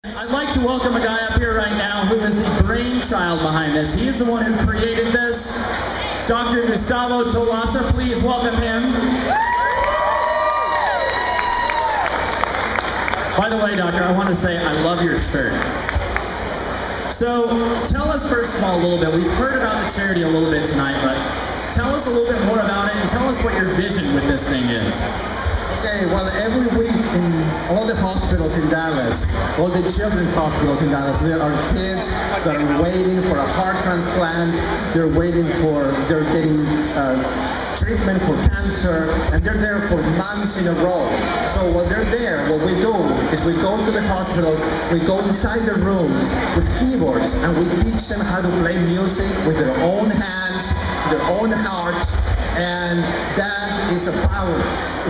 I'd like to welcome a guy up here right now who is the brainchild behind this. He is the one who created this. Dr. Gustavo Tolasa, please welcome him. By the way, Doctor, I want to say I love your shirt. So tell us first of all a little bit. We've heard about the charity a little bit tonight, but tell us a little bit more about it and tell us what your vision with this thing is. Okay, well, every week in all the hospitals in Dallas, all the children's hospitals in Dallas, there are kids that are waiting for a heart transplant, they're getting treatment for cancer, and they're there for months in a row. So while they're there, what we do is we go to the hospitals, we go inside the rooms with keyboards, and we teach them how to play music with their own hands, their own hearts, and that is a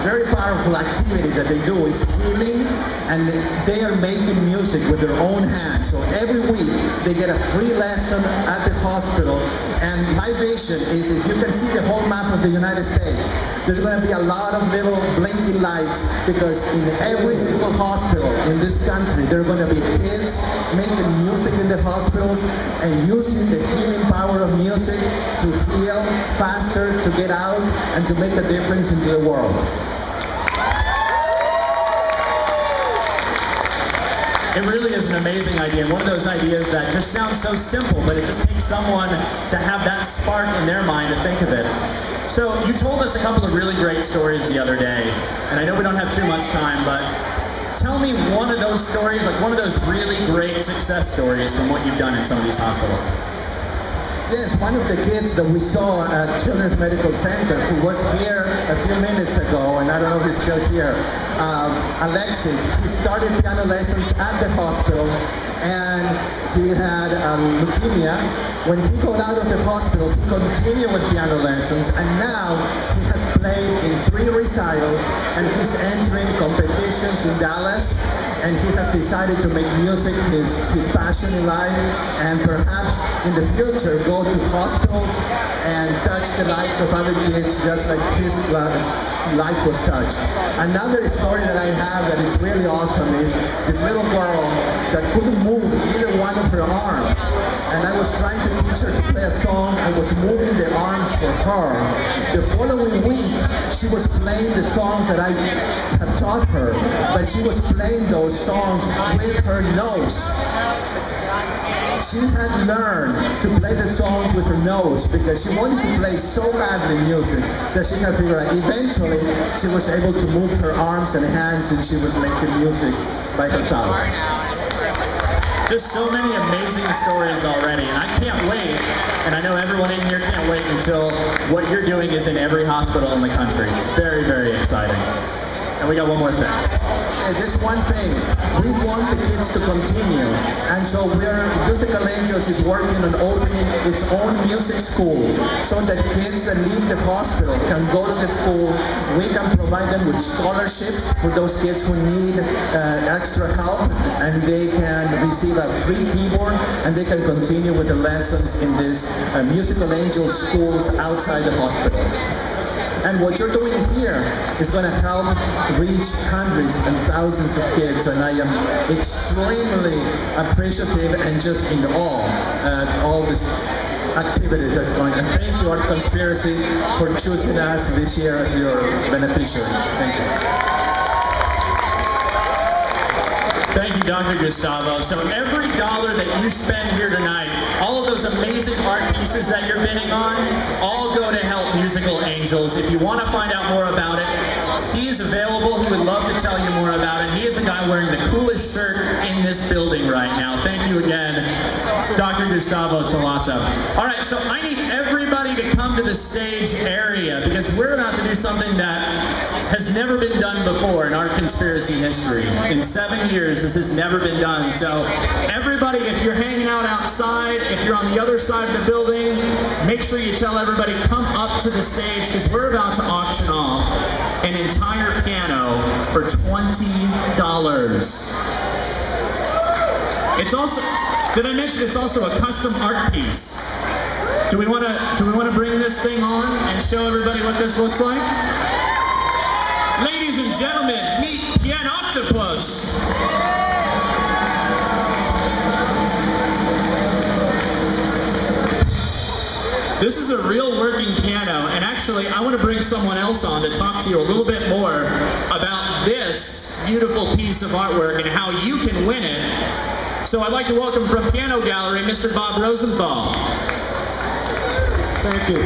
very powerful activity that they do. Is healing, and they are making music with their own hands. So every week they get a free lesson at the hospital, and my vision is, if you can see the whole map of the United States, there's going to be a lot of little blinking lights, because in every single hospital in this country there are going to be kids making music in the hospitals and using the healing power of music to heal faster, to get out, and to make a difference in the world. It really is an amazing idea, and one of those ideas that just sounds so simple, but it just takes someone to have that spark in their mind to think of it. So you told us a couple of really great stories the other day, and I know we don't have too much time, but tell me one of those stories, like one of those really great success stories from what you've done in some of these hospitals. Yes, one of the kids that we saw at Children's Medical Center, who was here a few minutes ago, and I don't know if he's still here, Alexis, he started piano lessons at the hospital, and he had leukemia. When he got out of the hospital, he continued with piano lessons, and now he has played in 3 recitals, and he's entering competitions in Dallas, and he has decided to make music his passion in life, and perhaps in the future go to hospitals and touch the lives of other kids just like his life was touched. Another story that I have that is really awesome is this little girl that couldn't move either one of her arms, and I was trying to teach her to play a song. I was moving the arms for her. The following week she was playing the songs that I had taught her, but she was playing those songs with her nose. She had learned to play the songs with her nose because she wanted to play so badly music that she had figured out. Eventually, she was able to move her arms and hands, and she was making music by herself. Just so many amazing stories already, and I can't wait, and I know everyone in here can't wait until what you're doing is in every hospital in the country. Very, very exciting. And we got one more thing. This one thing, we want the kids to continue, and so Musical Angels is working on opening its own music school so that kids that leave the hospital can go to the school. We can provide them with scholarships for those kids who need extra help, and they can receive a free keyboard, and they can continue with the lessons in these Musical Angels schools outside the hospital. And what you're doing here is going to help reach hundreds and thousands of kids, and I am extremely appreciative and just in awe at all this activities that's going on. And thank you, Art Conspiracy, for choosing us this year as your beneficiary. Thank you. Thank you, Dr. Gustavo. So every dollar that you spend here tonight, all of those amazing art pieces that you're bidding on, all go to help Musical Angels. If you want to find out more about it, he is available. He would love to tell you more about it. He is the guy wearing the coolest shirt in this building right now. Thank you again, Dr. Gustavo Tolasa. All right, so I need everybody to come to the stage area because we're about to do something that has never been done before in Art Conspiracy history. In 7 years, this has never been done. So everybody, if you're hanging out outside, if you're on the other side of the building, make sure you tell everybody, come up to the stage because we're about to auction off an entire piano for $20. It's also, did I mention it's also a custom art piece? Do we want to bring this thing on and show everybody what this looks like? Ladies and gentlemen, meet Pianoctopus. actually, I want to bring someone else on to talk to you a little bit more about this beautiful piece of artwork and how you can win it. So I'd like to welcome from Piano Gallery, Mr. Bob Rosenthal. Thank you.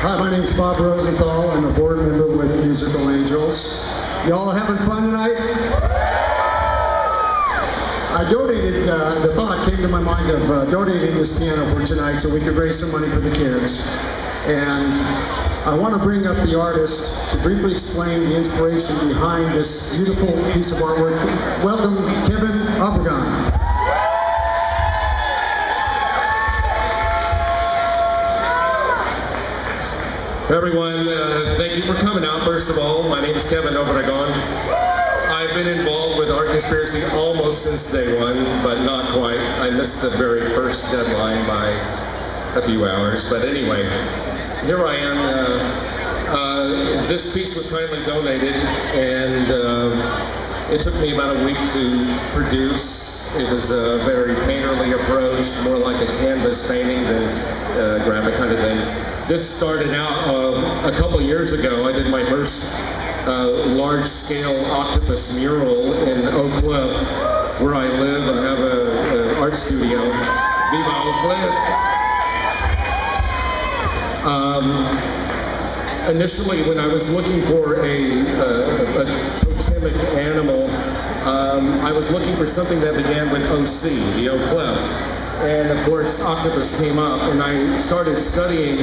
Hi, my name is Bob Rosenthal. I'm a board member with Musical Angels. Y'all having fun tonight? I donated, the thought came to my mind of donating this piano for tonight so we could raise some money for the kids. And I want to bring up the artist to briefly explain the inspiration behind this beautiful piece of artwork. Welcome, Kevin Obregon. Everyone, thank you for coming out. First of all, my name is Kevin Obregon. I've been involved with Art Conspiracy almost since day one, but not quite. I missed the very first deadline by a few hours. But anyway, here I am. This piece was kindly donated, and it took me about a week to produce. It was a very painterly approach, more like a canvas painting than a graphic kind of thing. This started out a couple years ago. I did my first large-scale octopus mural in Oak Cliff, where I live and have an art studio. Viva Oak Cliff! Initially, when I was looking for a totemic animal, I was looking for something that began with OC, the Oak Cliff. And of course, octopus came up, and I started studying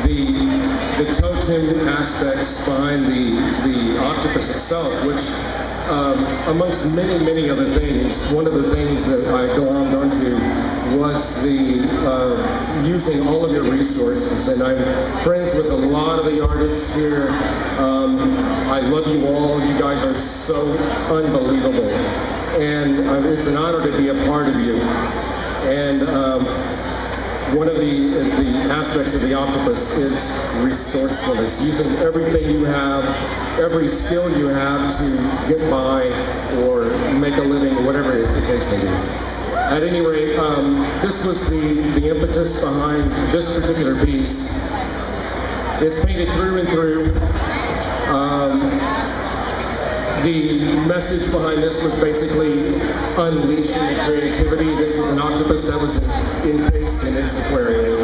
the totem aspects behind the octopus itself, which, amongst many other things, one of the things that I glommed onto was the using all of your resources. And I'm friends with a lot of the artists here. I love you all. You guys are so unbelievable. And it's an honor to be a part of you. And one of the aspects of the octopus is resourcefulness, using everything you have, every skill you have to get by or make a living, whatever it takes to do. At any rate, this was the impetus behind this particular piece. It's painted through and through. The message behind this was basically unleashing the creativity. This was an octopus that was encased in its aquarium,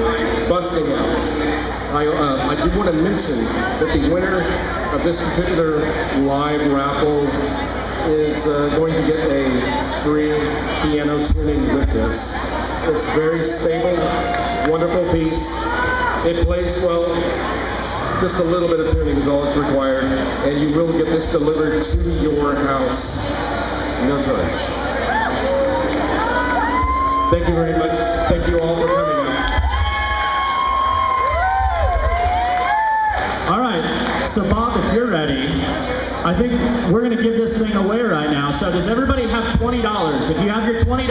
busting out. I do want to mention that the winner of this particular live raffle is going to get a free piano tuning with this. It's very stable, wonderful piece. It plays well. Just a little bit of tuning is all that's required, and you will get this delivered to your house in no time. Thank you very much. Thank you all for coming out. All right, so Bob, if you're ready, I think we're going to give this thing away right now. So does everybody have $20? If you have your $20,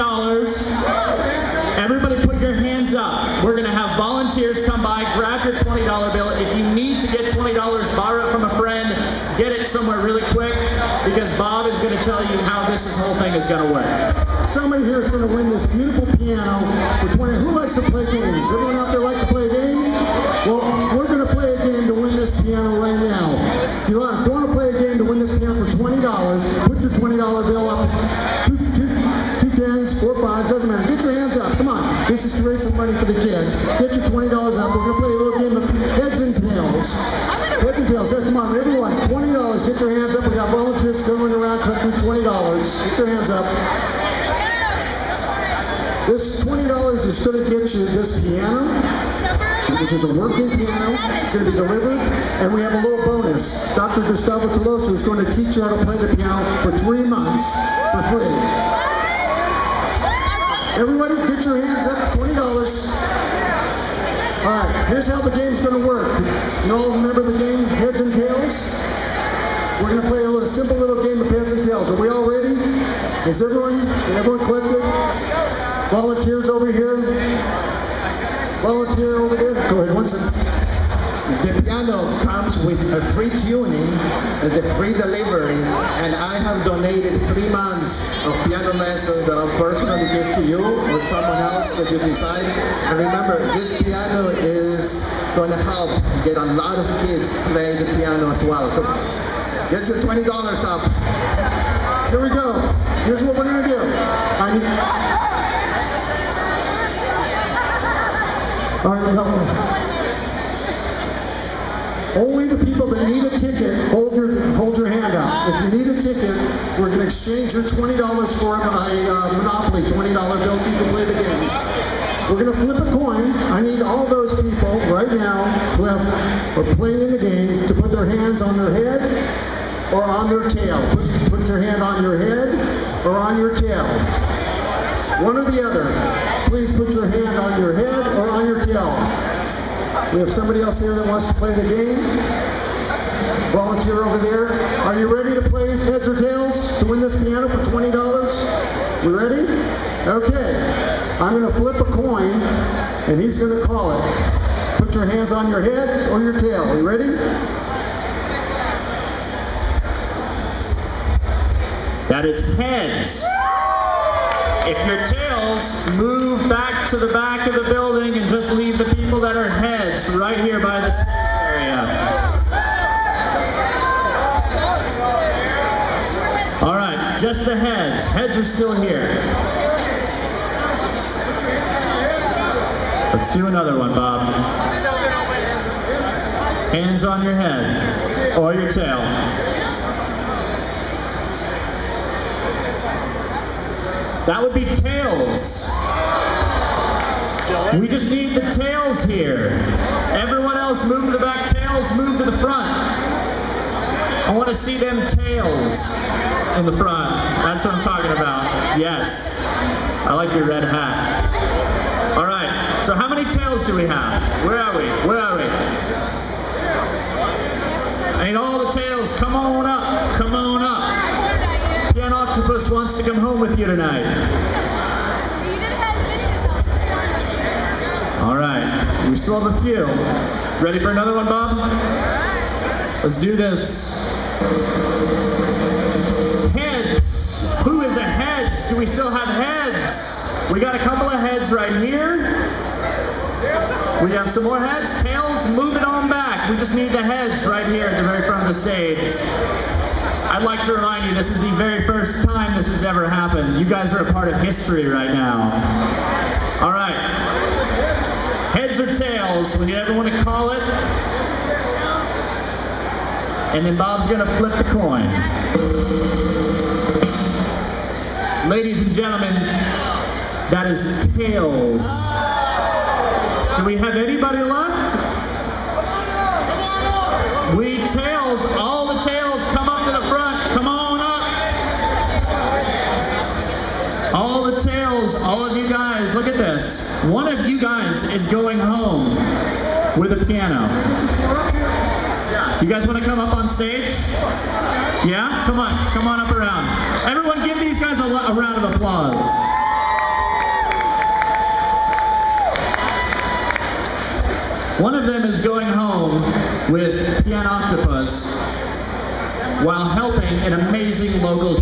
everybody put your hands up. We're going to have volunteers come by, grab your $20 bill. If you need to get $20, borrow it from a friend, get it somewhere really quick, because Bob is going to tell you how this whole thing is going to work. Somebody here is going to win this beautiful piano for $20. Who likes to play games? Everyone out there like to play a game? Well, we're going to play a game to win this piano right now. If you want to play a game to win this piano for $20, put your $20 bill up. Two tens, 4 5s, doesn't matter. Get your hands up. Come on. This is to raise some money for the kids. Get your $20 up. We're going to play a little game of heads and tails. Heads and tails. Come on, everyone. $20. Get your hands up. We got volunteers going around collecting $20. Get your hands up. This $20 is going to get you this piano, which is a working piano. It's going to be delivered, and we have a little bonus. Dr. Gustavo Tolosa is going to teach you how to play the piano for 3 months for free. Everybody, get your hands up. $20. All right, here's how the game's going to work. You all remember the game, Heads and Tails? We're going to play a simple little game of Heads and Tails. Are we all ready? Is everyone collected? Volunteers over here? Volunteer over there? Go ahead, one second. The piano comes with a free tuning, the free delivery, and I have donated 3 months of piano lessons lessons that I'll personally give to you or someone else that you decide. And remember, this piano is going to help get a lot of kids play the piano as well. So get your $20 up. Here we go. Here's what we're going to do. All right, no. Only the people that need a ticket, hold your hand out. If you need a ticket, we're going to exchange your $20 for a Monopoly $20 bill so you can play the game. We're going to flip a coin. I need all those people right now who are playing in the game to put their hands on their head or on their tail. Put your hand on your head or on your tail. One or the other. Please put your hand on your head or on your tail. We have somebody else here that wants to play the game. Volunteer over there. Are you ready to play heads or tails to win this piano for $20? We ready? Okay. I'm going to flip a coin and he's going to call it. Put your hands on your head or your tail. Are you ready? That is heads. If your tails, move back to the back of the building and just leave the people that are heads right here by the area. All right, just the heads. Heads are still here. Let's do another one, Bob. Hands on your head or your tail. That would be tails. We just need the tails here. Everyone else move to the back. Tails move to the front. I want to see them tails in the front. That's what I'm talking about. Yes. I like your red hat. All right. So how many tails do we have? Where are we? Where are we? I need all the tails. Come on up. Come on up. Piano Octopus wants to come home with you tonight. All right, we still have a few. Ready for another one, Bob? Let's do this. Heads. Who is a heads? Do we still have heads? We got a couple of heads right here. We have some more heads. Tails, move it on back. We just need the heads right here at the very front of the stage. I'd like to remind you, this is the very first time this has ever happened. You guys are a part of history right now. All right. Heads or tails, we need everyone to call it. And then Bob's going to flip the coin. Ladies and gentlemen, that is tails. Do we have anybody left? We tails, all the tails, come up to the front, come on up. All the tails, all of you guys, look at this. One of you guys is going home with a piano. You guys want to come up on stage? Yeah? Come on up around. Everyone give these guys a round of applause. One of them is going home with Piano Octopus while helping an amazing local